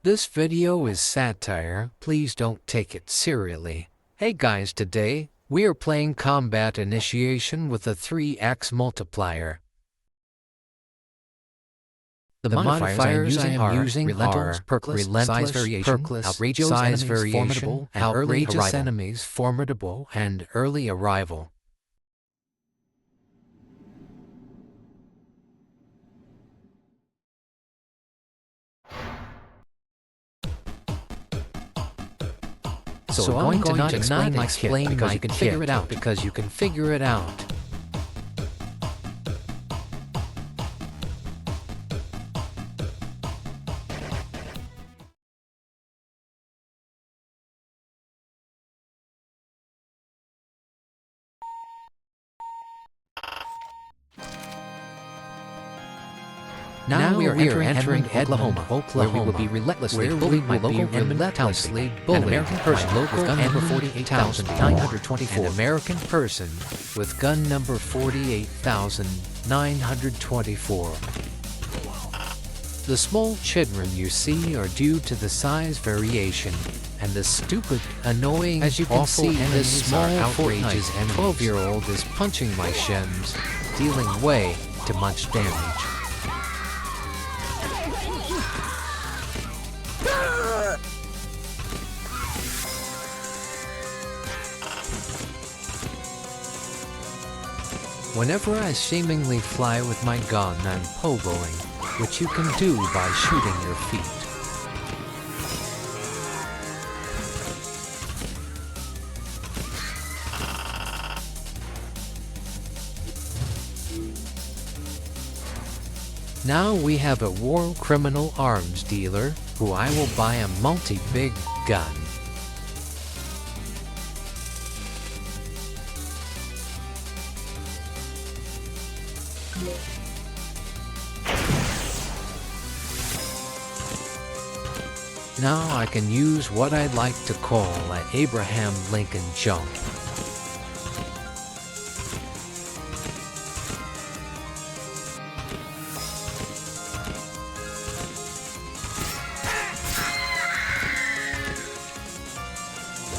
This video is satire, please don't take it seriously. Hey guys, today, we are playing Combat Initiation with a 3x multiplier. The modifiers I am using are relentless, size variation, outrageous size variation, formidable, and outrageous enemies, formidable, and early arrival. So I'm going to not explain my kit because you can figure it out. Because you can figure it out. Now we are entering Oklahoma, where we will be relentlessly bullied by local relentlessly bullied American person with gun number 48,924. An American person with gun number 48,924. The small children you see are due to the size variation, and the stupid, annoying, as you can see, this small outrageous 12-year-old is punching my shims, dealing way too much damage. Whenever I seemingly fly with my gun, I'm pogoing, which you can do by shooting your feet. Now we have a war criminal arms dealer, who I will buy a multi-big gun. Now I can use what I'd like to call an Abraham Lincoln jump.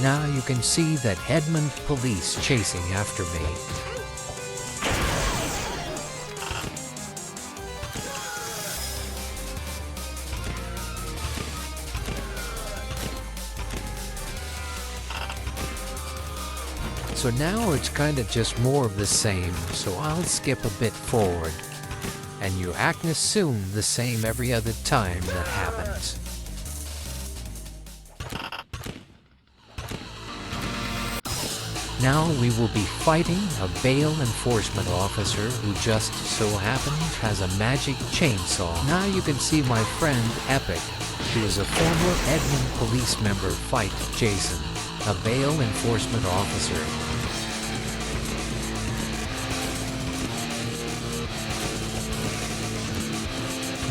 Now you can see that Edmond police chasing after me. So now it's kinda just more of the same, so I'll skip a bit forward. And you act and assume the same every other time that happens. Now we will be fighting a bail enforcement officer who just so happens has a magic chainsaw. Now you can see my friend Epic, who is a former Edmond police member, fight Jason, a bail enforcement officer.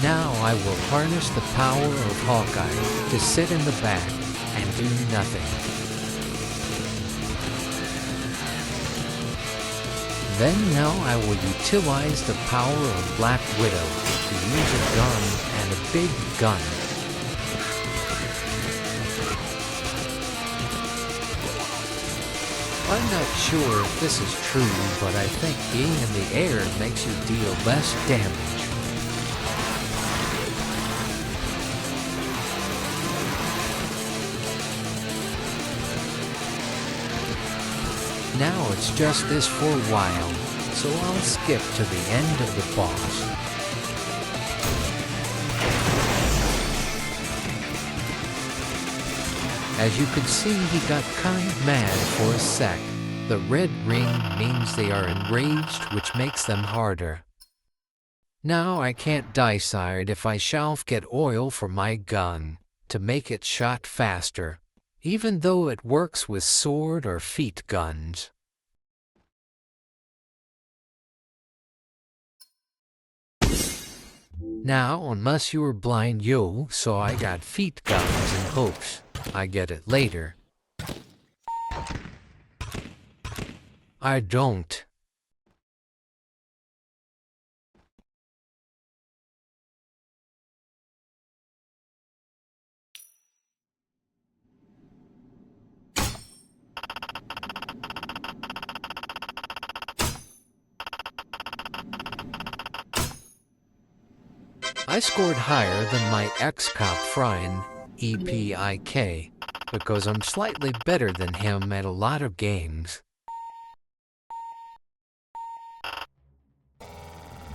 Now I will harness the power of Hawkeye to sit in the back and do nothing. Then now I will utilize the power of Black Widow to use a gun and a big gun. I'm not sure if this is true, but I think being in the air makes you deal less damage. Now it's just this for a while, so I'll skip to the end of the boss. As you could see, he got kind mad for a sec. The red ring means they are enraged, which makes them harder. Now I can't decide if I shall get oil for my gun to make it shot faster, even though it works with sword or feet guns. Now, unless you were blind, so I got feet guns in hopes I get it later. I don't. I scored higher than my ex-cop friend, EPIK, because I'm slightly better than him at a lot of games.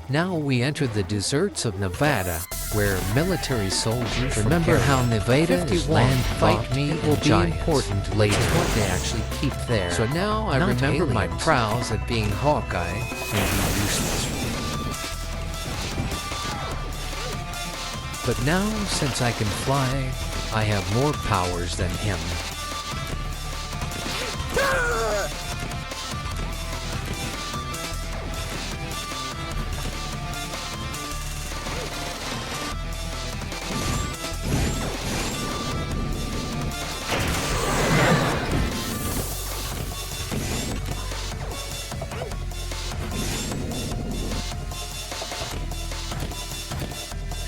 Now we enter the deserts of Nevada, where military soldiers remember how Nevada is land-locked. It will be important later what they actually keep there. So now I remember my prowess at being Hawkeye and be useless. But now, since I can fly, I have more powers than him.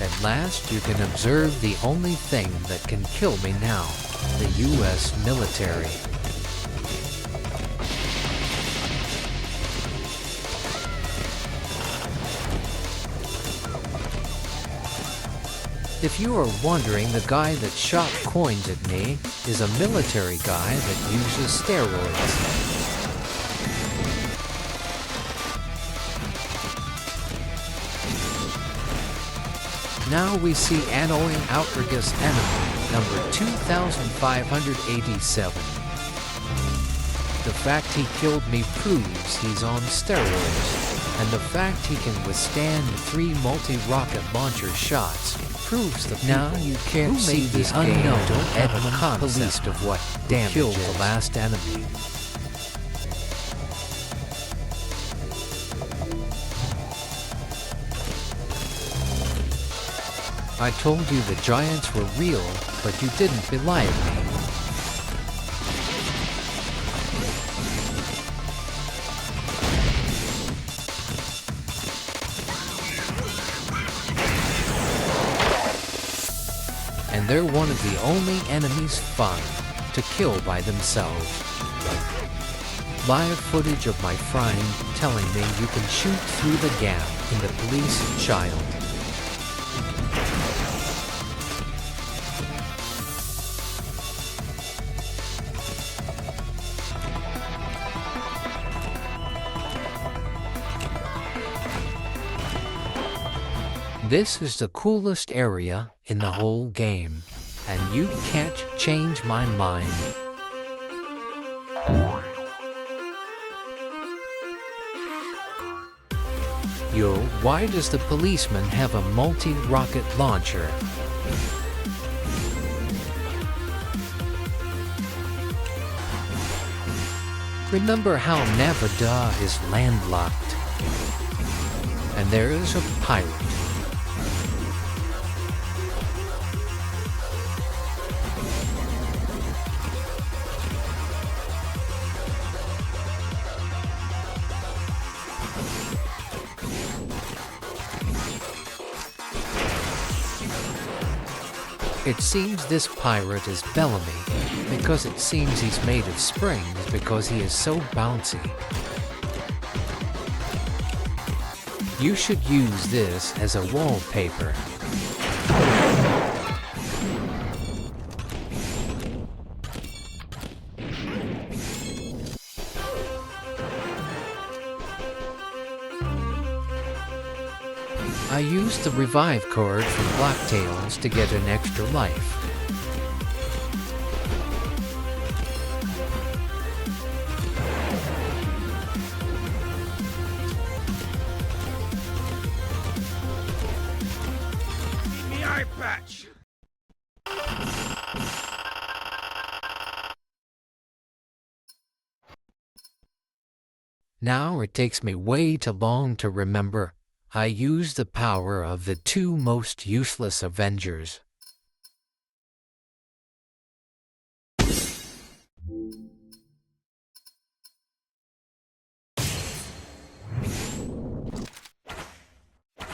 At last, you can observe the only thing that can kill me now, the U.S. military. If you are wondering, the guy that shot coins at me is a military guy that uses steroids. Now we see annoying outrageous enemy number 2587. The fact he killed me proves he's on steroids, and the fact he can withstand 3 multi-rocket launcher shots proves the now you can't see this unknown don't have a concept of what damage killed the last enemy. I told you the giants were real, but you didn't believe me. And they're one of the only enemies fun to kill by themselves. Live footage of my friend telling me you can shoot through the gap in the police child. This is the coolest area in the whole game, and you can't change my mind. Yo, why does the policeman have a multi-rocket launcher? Remember how Nevada is landlocked, and there is a pirate. It seems this pirate is Bellamy, because it seems he's made of springs because he is so bouncy. You should use this as a wallpaper. I used the revive card from Blacktails to get an extra life. Keep me eye patch. Now it takes me way too long to remember. I use the power of the 2 most useless Avengers.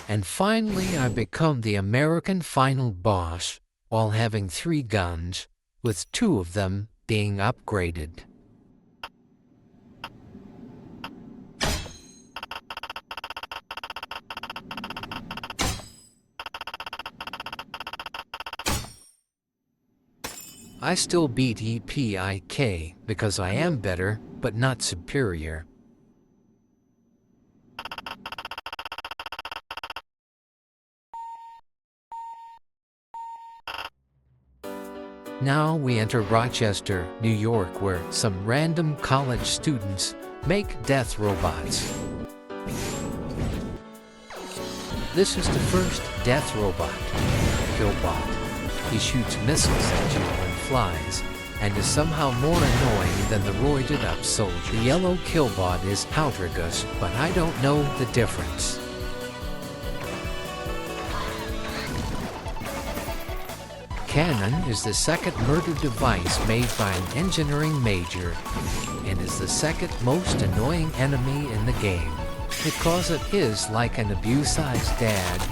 And finally I become the American final boss while having 3 guns, with 2 of them being upgraded. I still beat EPIK because I am better, but not superior. Now we enter Rochester, New York, where some random college students make death robots. This is the first death robot, Killbot. He shoots missiles at you and flies, and is somehow more annoying than the roided-up soldier. The yellow Killbot is outrageous, but I don't know the difference. Cannon is the second murder device made by an engineering major, and is the second most annoying enemy in the game, because it is like an abuse-sized dad,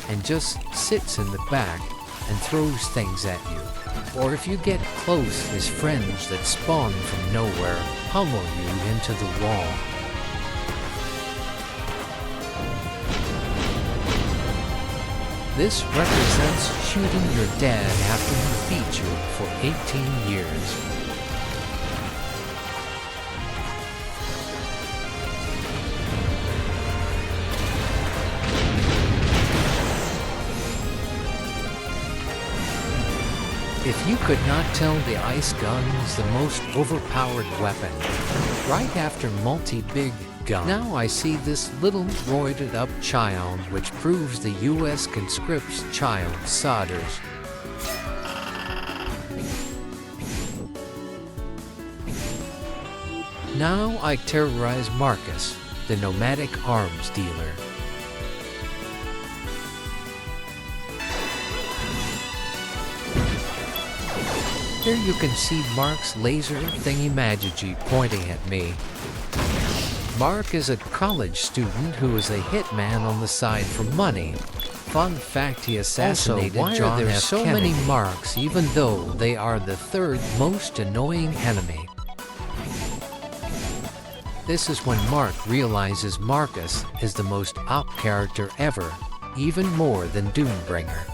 and just sits in the back and throws things at you. Or if you get close, his friends that spawn from nowhere pummel you into the wall. This represents shooting your dad after he beat you for 18 years. If you could not tell, the ice gun is the most overpowered weapon, right after multi-big gun. Now I see this little roided up child, which proves the US conscript's child solders. Now I terrorize Marcus, the nomadic arms dealer. Here you can see Mark's laser thingy-majiggy pointing at me. Mark is a college student who is a hitman on the side for money. Fun fact, he assassinated John F. Kennedy. Why are there so many Marks even though they are the third most annoying enemy? This is when Mark realizes Marcus is the most op character ever, even more than Doombringer.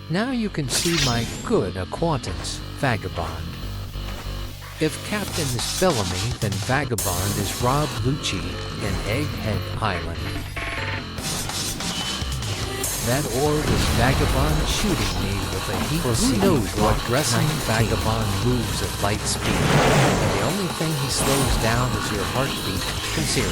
Now you can see my good acquaintance, Vagabond. If Captain is Bellamy, then Vagabond is Rob Lucci in Egghead Island. That orb is Vagabond shooting me with a heat. For who knows what dressing Vagabond moves at light speed, and the only thing he slows down is your heartbeat to 0.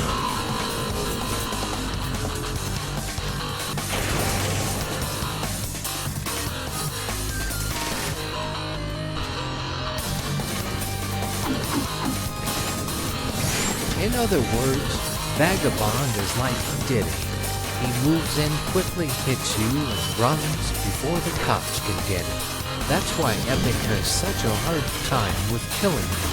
In other words, Vagabond is like Diddy. He moves in quickly, hits you, and runs before the cops can get him. That's why Epic has such a hard time with killing him.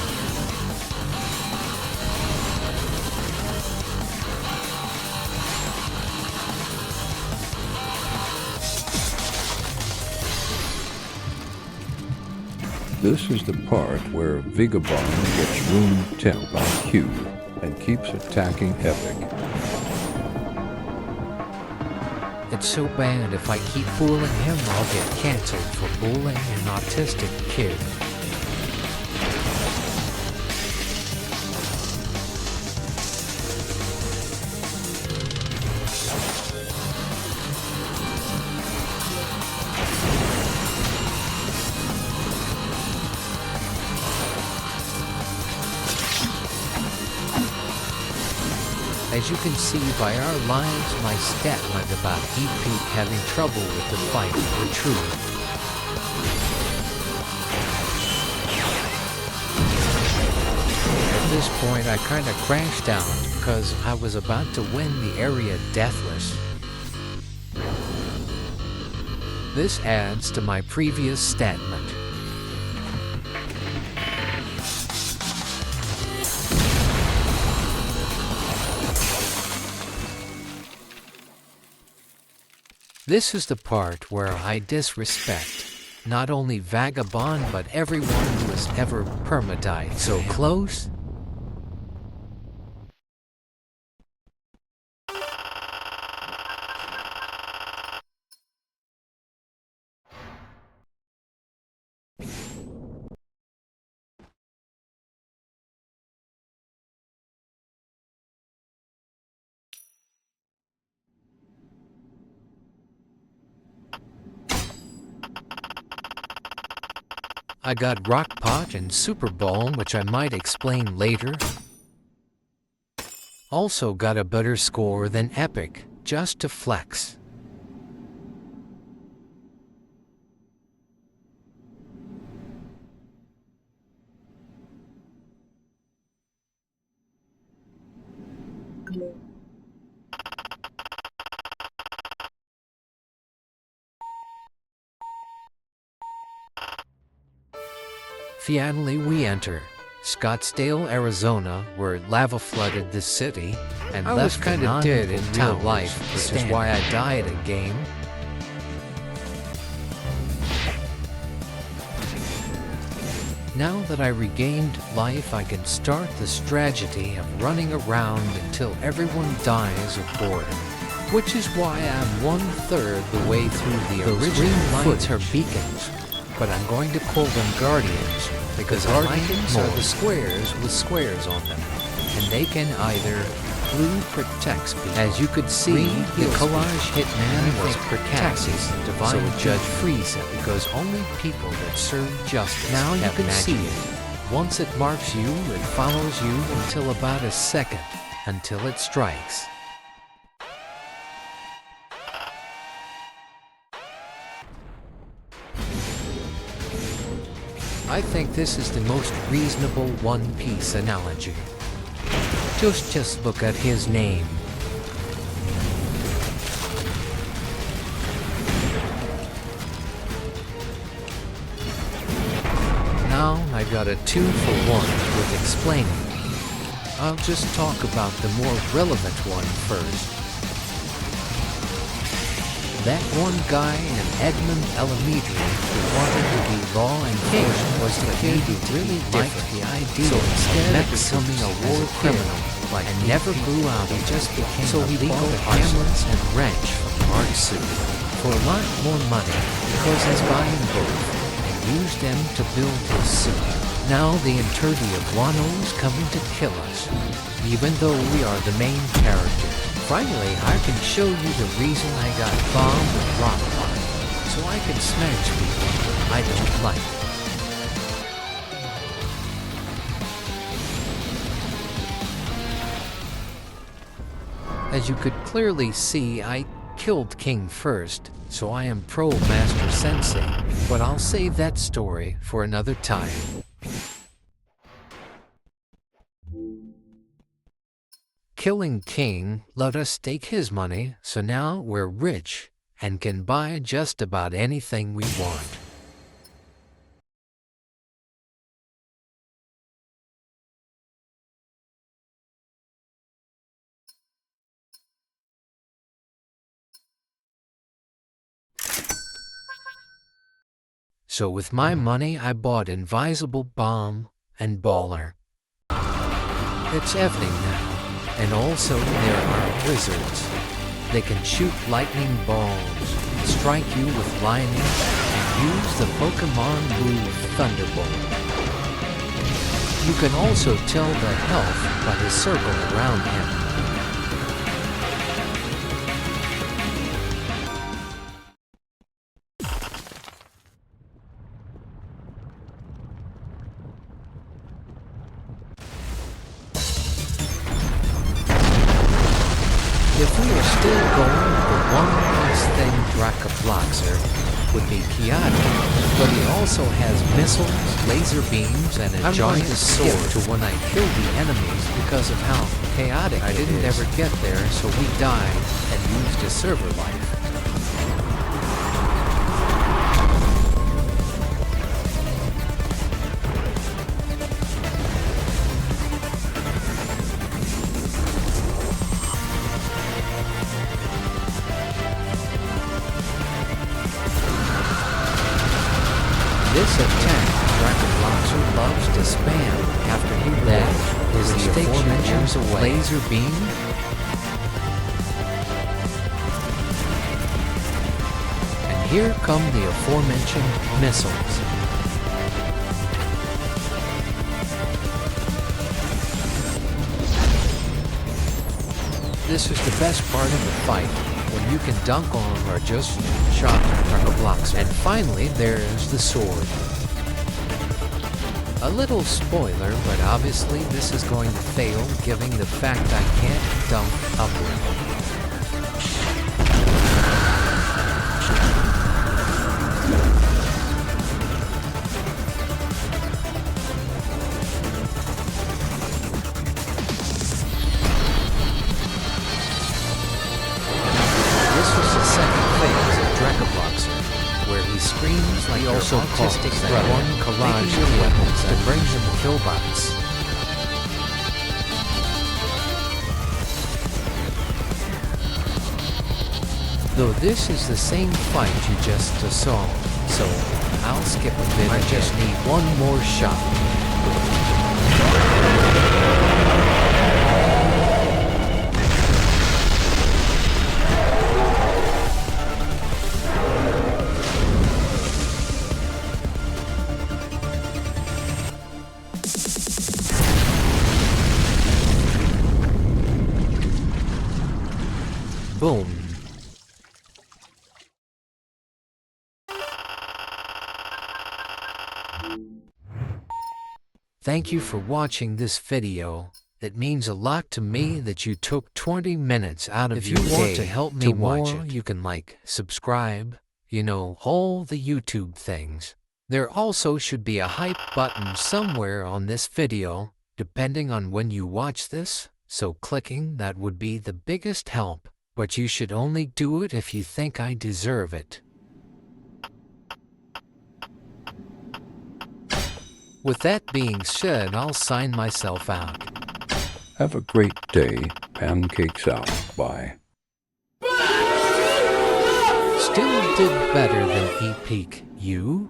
This is the part where Vagabond gets room temp by Q and keeps attacking Epic. It's so bad if I keep fooling him, I'll get canceled for bullying an autistic kid. As you can see by our lines, my stat line about EP having trouble with the fight were true. At this point I kinda crashed out because I was about to win the area deathless. This adds to my previous statement. This is the part where I disrespect not only Vagabond but everyone who has ever permadied. So close, I got Rock Pot and Super Ball, which I might explain later. Also got a better score than Epic, just to flex. Finally, we enter Scottsdale, Arizona, where lava flooded the city and I left was kind of dead in real life, which is why I died again. Now that I regained life, I can start this tragedy of running around until everyone dies of boredom. Which is why I'm 1/3 the way through the original lights are beacons, but I'm going to call them guardians because guardians are the squares with squares on them, and they can either blue protects people. As you could see, the collage hitman was protects divine judge Frieza because only people that serve justice now you can see it. Once it marks you, it follows you until about a second, until it strikes. I think this is the most reasonable One Piece analogy. Just look at his name. Now I got a 2-for-1 with explaining. I'll just talk about the more relevant one first. That one guy in Edmund Elementary who wanted to be law enforcement was the kid who really liked the idea. So instead of becoming a war criminal, and never grew out, he just became a legal hammers and wrench from Art Suit for a lot more money because he's buying both and used them to build his suit. Now the entirety of Wano is coming to kill us, even though we are the main character. Finally, I can show you the reason I got bombed with rock pot, so I can smash people I don't like. As you could clearly see, I killed King first, so I am pro Master Sensei, but I'll save that story for another time. Killing King let us take his money, so now we're rich and can buy just about anything we want. So with my money, I bought Invisible Bomb and Baller. It's evening now. And also there are wizards. They can shoot lightning balls, strike you with lightning, and use the Pokemon Blue Thunderbolt. You can also tell the health by the circle around him. If we are still going, the one last thing Drakobloxxer would be chaotic, but he also has missiles, laser beams, and a giant sword to when I kill the enemies because of how chaotic I didn't ever get there, so we died and used a server life. This attack Drakobloxxer loves to spam after he lands is the aforementioned laser beam. And here come the aforementioned missiles. This is the best part of the fight, when you can dunk on or just shot Drakobloxxer. And finally, there's the sword. A little spoiler, but obviously this is going to fail given the fact I can't dump upward. This was the second phase of Drakobloxxer, where he screams like also autistic that one collage of weapons that brings him killbots. Though this is the same fight you just saw, so I'll skip a bit. I just need one more shot. Boom. Thank you for watching this video. It means a lot to me that you took 20 minutes out of your day. If you want to help me watch it, you can like, subscribe, all the YouTube things. There also should be a hype button somewhere on this video, depending on when you watch this, so clicking that would be the biggest help. But you should only do it if you think I deserve it. With that being said, I'll sign myself out. Have a great day. Pancakes out. Bye. Still did better than E-Peak, you?